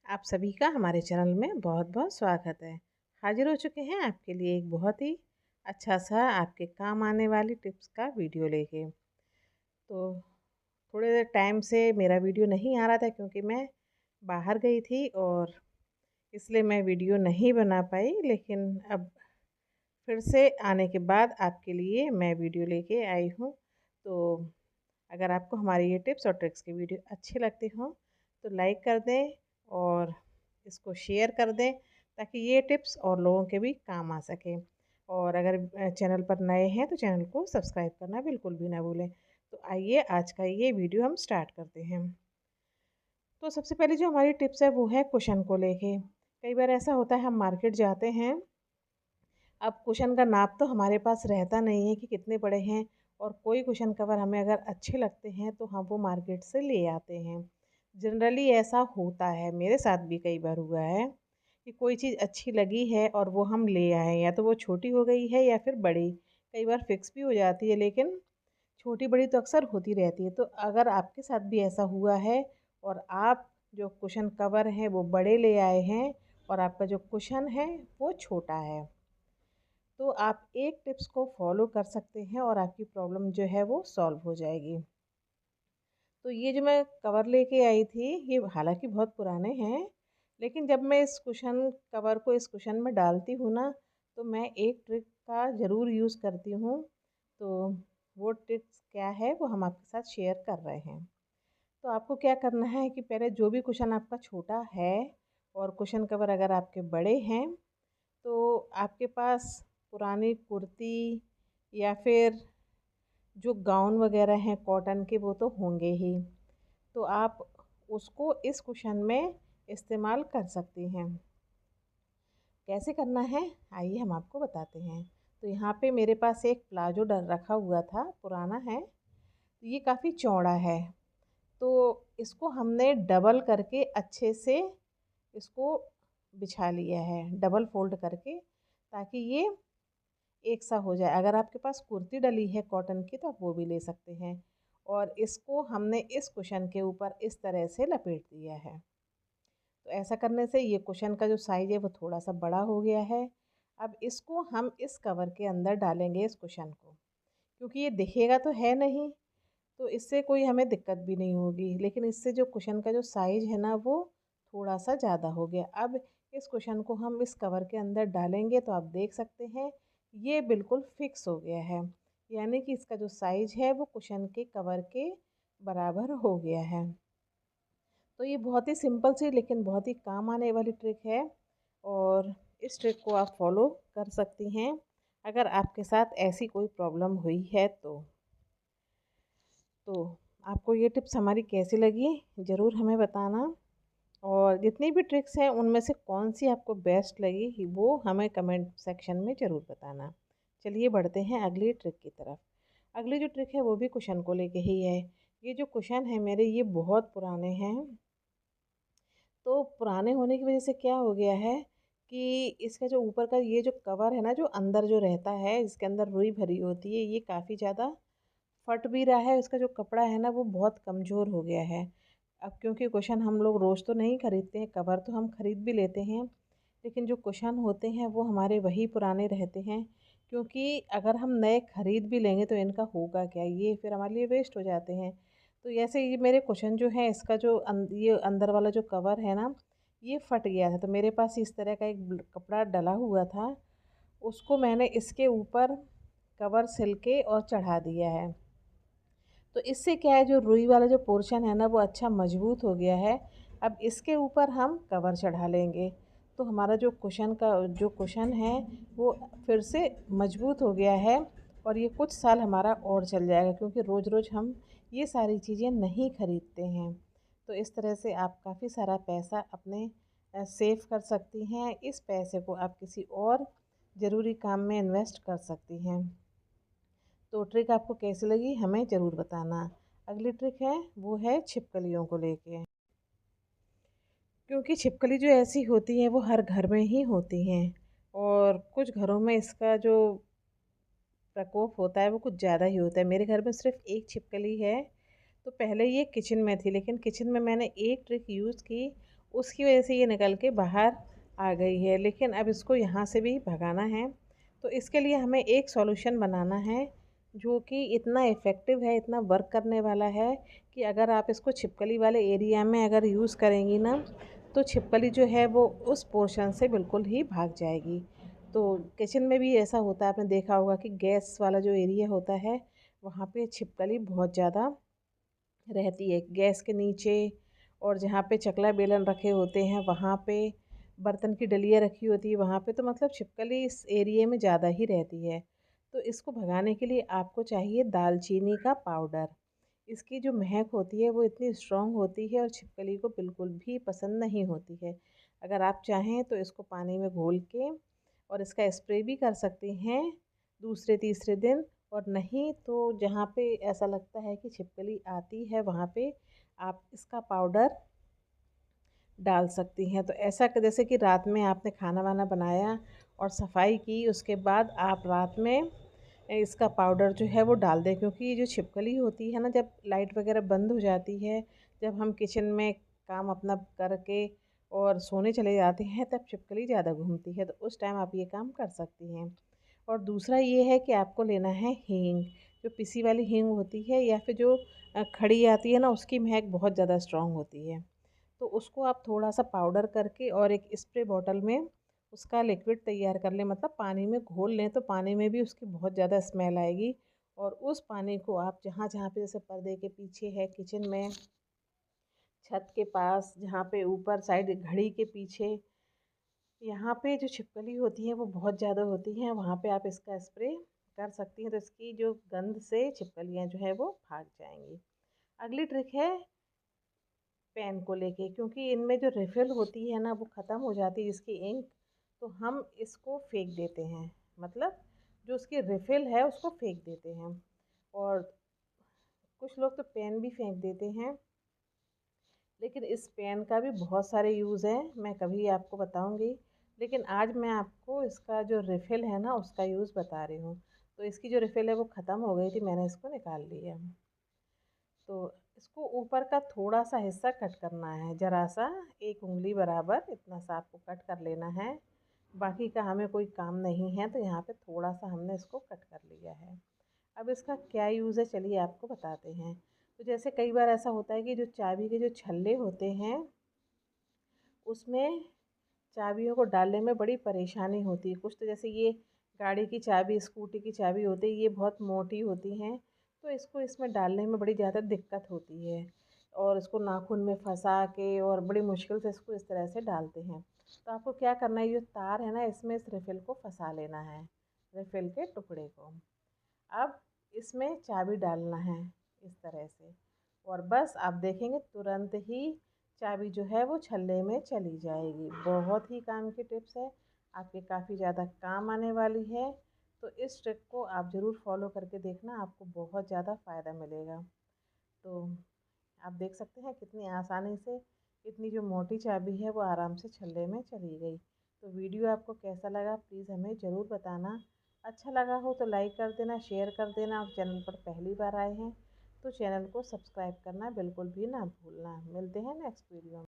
आप सभी का हमारे चैनल में बहुत बहुत स्वागत है। हाजिर हो चुके हैं आपके लिए एक बहुत ही अच्छा सा आपके काम आने वाली टिप्स का वीडियो लेके। तो थोड़े देर टाइम से मेरा वीडियो नहीं आ रहा था क्योंकि मैं बाहर गई थी और इसलिए मैं वीडियो नहीं बना पाई, लेकिन अब फिर से आने के बाद आपके लिए मैं वीडियो लेके आई हूँ। तो अगर आपको हमारी ये टिप्स और ट्रिक्स की वीडियो अच्छी लगती हो तो लाइक कर दें और इसको शेयर कर दें, ताकि ये टिप्स और लोगों के भी काम आ सके। और अगर चैनल पर नए हैं तो चैनल को सब्सक्राइब करना बिल्कुल भी ना भूलें। तो आइए आज का ये वीडियो हम स्टार्ट करते हैं। तो सबसे पहले जो हमारी टिप्स है वो है कुशन को लेके। कई बार ऐसा होता है हम मार्केट जाते हैं, अब कुशन का नाप तो हमारे पास रहता नहीं है कि कितने बड़े हैं, और कोई कुशन कवर हमें अगर अच्छे लगते हैं तो हम वो मार्केट से ले आते हैं। जनरली ऐसा होता है, मेरे साथ भी कई बार हुआ है कि कोई चीज़ अच्छी लगी है और वो हम ले आए, या तो वो छोटी हो गई है या फिर बड़ी। कई बार फिक्स भी हो जाती है, लेकिन छोटी बड़ी तो अक्सर होती रहती है। तो अगर आपके साथ भी ऐसा हुआ है और आप जो कुशन कवर हैं वो बड़े ले आए हैं और आपका जो कुशन है वो छोटा है, तो आप एक टिप्स को फॉलो कर सकते हैं और आपकी प्रॉब्लम जो है वो सॉल्व हो जाएगी। तो ये जो मैं कवर लेके आई थी, ये हालांकि बहुत पुराने हैं, लेकिन जब मैं इस कुशन कवर को इस कुशन में डालती हूँ ना, तो मैं एक ट्रिक का ज़रूर यूज़ करती हूँ। तो वो ट्रिक्स क्या है वो हम आपके साथ शेयर कर रहे हैं। तो आपको क्या करना है कि पहले जो भी कुशन आपका छोटा है और कुशन कवर अगर आपके बड़े हैं, तो आपके पास पुरानी कुर्ती या फिर जो गाउन वगैरह हैं कॉटन के वो तो होंगे ही, तो आप उसको इस कुशन में इस्तेमाल कर सकती हैं। कैसे करना है आइए हम आपको बताते हैं। तो यहाँ पे मेरे पास एक प्लाजो डर रखा हुआ था, पुराना है, तो ये काफ़ी चौड़ा है। तो इसको हमने डबल करके अच्छे से इसको बिछा लिया है, डबल फोल्ड करके, ताकि ये एक सा हो जाए। अगर आपके पास कुर्ती डली है कॉटन की तो आप वो भी ले सकते हैं। और इसको हमने इस कुशन के ऊपर इस तरह से लपेट दिया है। तो ऐसा करने से ये कुशन का जो साइज़ है वो थोड़ा सा बड़ा हो गया है। अब इसको हम इस कवर के अंदर डालेंगे, इस कुशन को, क्योंकि ये दिखेगा तो है नहीं, तो इससे कोई हमें दिक्कत भी नहीं होगी, लेकिन इससे जो कुशन का जो साइज़ है ना वो थोड़ा सा ज़्यादा हो गया। अब इस कुशन को हम इस कवर के अंदर डालेंगे तो आप देख सकते हैं ये बिल्कुल फिक्स हो गया है, यानी कि इसका जो साइज़ है वो कुशन के कवर के बराबर हो गया है। तो ये बहुत ही सिंपल सी लेकिन बहुत ही काम आने वाली ट्रिक है, और इस ट्रिक को आप फॉलो कर सकती हैं अगर आपके साथ ऐसी कोई प्रॉब्लम हुई है तो आपको ये टिप्स हमारी कैसी लगी ज़रूर हमें बताना, और जितनी भी ट्रिक्स हैं उनमें से कौन सी आपको बेस्ट लगी वो हमें कमेंट सेक्शन में ज़रूर बताना। चलिए बढ़ते हैं अगली ट्रिक की तरफ। अगली जो ट्रिक है वो भी कुशन को लेके ही है। ये जो कुशन है मेरे, ये बहुत पुराने हैं। तो पुराने होने की वजह से क्या हो गया है कि इसका जो ऊपर का ये जो कवर है ना, जो अंदर जो रहता है जिसके अंदर रुई भरी होती है, ये काफ़ी ज़्यादा फट भी रहा है। इसका जो कपड़ा है ना वो बहुत कमज़ोर हो गया है। अब क्योंकि कुशन हम लोग रोज़ तो नहीं खरीदते हैं, कवर तो हम खरीद भी लेते हैं, लेकिन जो कुशन होते हैं वो हमारे वही पुराने रहते हैं। क्योंकि अगर हम नए खरीद भी लेंगे तो इनका होगा क्या, ये फिर हमारे लिए वेस्ट हो जाते हैं। तो ऐसे ये मेरे कुशन जो है, इसका जो ये अंदर वाला जो कवर है ना, ये फट गया था। तो मेरे पास इस तरह का एक कपड़ा डला हुआ था, उसको मैंने इसके ऊपर कवर सिल के और चढ़ा दिया है। तो इससे क्या है, जो रुई वाला जो पोर्शन है ना वो अच्छा मजबूत हो गया है। अब इसके ऊपर हम कवर चढ़ा लेंगे तो हमारा जो कुशन है वो फिर से मजबूत हो गया है, और ये कुछ साल हमारा और चल जाएगा, क्योंकि रोज़ रोज़ हम ये सारी चीज़ें नहीं खरीदते हैं। तो इस तरह से आप काफ़ी सारा पैसा अपने सेव कर सकती हैं। इस पैसे को आप किसी और ज़रूरी काम में इन्वेस्ट कर सकती हैं। तो ट्रिक आपको कैसी लगी हमें ज़रूर बताना। अगली ट्रिक है वो है छिपकलियों को लेके। क्योंकि छिपकली जो ऐसी होती हैं वो हर घर में ही होती हैं, और कुछ घरों में इसका जो प्रकोप होता है वो कुछ ज़्यादा ही होता है। मेरे घर में सिर्फ एक छिपकली है। तो पहले ये किचन में थी, लेकिन किचन में मैंने एक ट्रिक यूज़ की, उसकी वजह से ये निकल के बाहर आ गई है। लेकिन अब इसको यहाँ से भी भगाना है। तो इसके लिए हमें एक सॉल्यूशन बनाना है जो कि इतना इफ़ेक्टिव है, इतना वर्क करने वाला है कि अगर आप इसको छिपकली वाले एरिया में अगर यूज़ करेंगी ना, तो छिपकली जो है वो उस पोर्शन से बिल्कुल ही भाग जाएगी। तो किचन में भी ऐसा होता है, आपने देखा होगा कि गैस वाला जो एरिया होता है वहाँ पे छिपकली बहुत ज़्यादा रहती है। गैस के नीचे और जहाँ पे चकला बेलन रखे होते हैं वहाँ पे, बर्तन की डलिया रखी होती है वहाँ पे, तो मतलब छिपकली इस एरिया में ज़्यादा ही रहती है। तो इसको भगाने के लिए आपको चाहिए दालचीनी का पाउडर। इसकी जो महक होती है वो इतनी स्ट्रॉन्ग होती है और छिपकली को बिल्कुल भी पसंद नहीं होती है। अगर आप चाहें तो इसको पानी में घोल के और इसका स्प्रे भी कर सकती हैं दूसरे तीसरे दिन। और नहीं तो जहाँ पे ऐसा लगता है कि छिपकली आती है वहाँ पे आप इसका पाउडर डाल सकती हैं। तो ऐसा कि जैसे कि रात में आपने खाना वाना बनाया और सफाई की, उसके बाद आप रात में इसका पाउडर जो है वो डाल दें। क्योंकि ये जो छिपकली होती है ना, जब लाइट वगैरह बंद हो जाती है, जब हम किचन में काम अपना करके और सोने चले जाते हैं, तब छिपकली ज़्यादा घूमती है। तो उस टाइम आप ये काम कर सकती हैं। और दूसरा ये है कि आपको लेना है हींग। जो पिसी वाली हींग होती है या फिर जो खड़ी आती है ना, उसकी महक बहुत ज़्यादा स्ट्रॉन्ग होती है। तो उसको आप थोड़ा सा पाउडर करके और एक स्प्रे बॉटल में उसका लिक्विड तैयार कर लें, मतलब पानी में घोल लें। तो पानी में भी उसकी बहुत ज़्यादा स्मेल आएगी। और उस पानी को आप जहाँ जहाँ पे, जैसे पर्दे के पीछे है किचन में, छत के पास, जहाँ पे ऊपर साइड घड़ी के पीछे, यहाँ पे जो छिपकली होती है वो बहुत ज़्यादा होती हैं, वहाँ पे आप इसका स्प्रे कर सकती हैं। तो इसकी जो गंध से छिपकलियाँ जो है वो भाग जाएंगी। अगली ट्रिक है पेन को लेके, क्योंकि इनमें जो रिफ़िल होती है ना वो ख़त्म हो जाती है इसकी इंक। तो हम इसको फेंक देते हैं, मतलब जो उसकी रिफ़िल है उसको फेंक देते हैं। और कुछ लोग तो पेन भी फेंक देते हैं। लेकिन इस पेन का भी बहुत सारे यूज़ हैं, मैं कभी आपको बताऊंगी। लेकिन आज मैं आपको इसका जो रिफ़िल है ना उसका यूज़ बता रही हूँ। तो इसकी जो रिफ़िल है वो ख़त्म हो गई थी, मैंने इसको निकाल लिया। तो इसको ऊपर का थोड़ा सा हिस्सा कट करना है, ज़रा सा, एक उंगली बराबर इतना सा आपको कट कर लेना है। बाकी का हमें कोई काम नहीं है, तो यहाँ पे थोड़ा सा हमने इसको कट कर लिया है। अब इसका क्या यूज़ है चलिए आपको बताते हैं। तो जैसे कई बार ऐसा होता है कि जो चाबी के जो छल्ले होते हैं उसमें चाबियों को डालने में बड़ी परेशानी होती है। कुछ तो जैसे ये गाड़ी की चाबी, स्कूटी की चाबी होती है, ये बहुत मोटी होती हैं। तो इसको इसमें डालने में बड़ी ज़्यादा दिक्कत होती है। और इसको नाखून में फंसा के और बड़ी मुश्किल से इसको इस तरह से डालते हैं। तो आपको क्या करना है, ये जो तार है ना इसमें इस रिफ़िल को फंसा लेना है, रिफ़िल के टुकड़े को। अब इसमें चाबी डालना है इस तरह से। और बस आप देखेंगे तुरंत ही चाबी जो है वो छल्ले में चली जाएगी। बहुत ही काम की टिप्स है, आपके काफ़ी ज़्यादा काम आने वाली है। तो इस ट्रिक को आप ज़रूर फॉलो करके देखना, आपको बहुत ज़्यादा फ़ायदा मिलेगा। तो आप देख सकते हैं कितनी आसानी से इतनी जो मोटी चाबी है वो आराम से छल्ले में चली गई। तो वीडियो आपको कैसा लगा प्लीज़ हमें ज़रूर बताना। अच्छा लगा हो तो लाइक कर देना, शेयर कर देना। और चैनल पर पहली बार आए हैं तो चैनल को सब्सक्राइब करना बिल्कुल भी ना भूलना। मिलते हैं नेक्स्ट वीडियो में।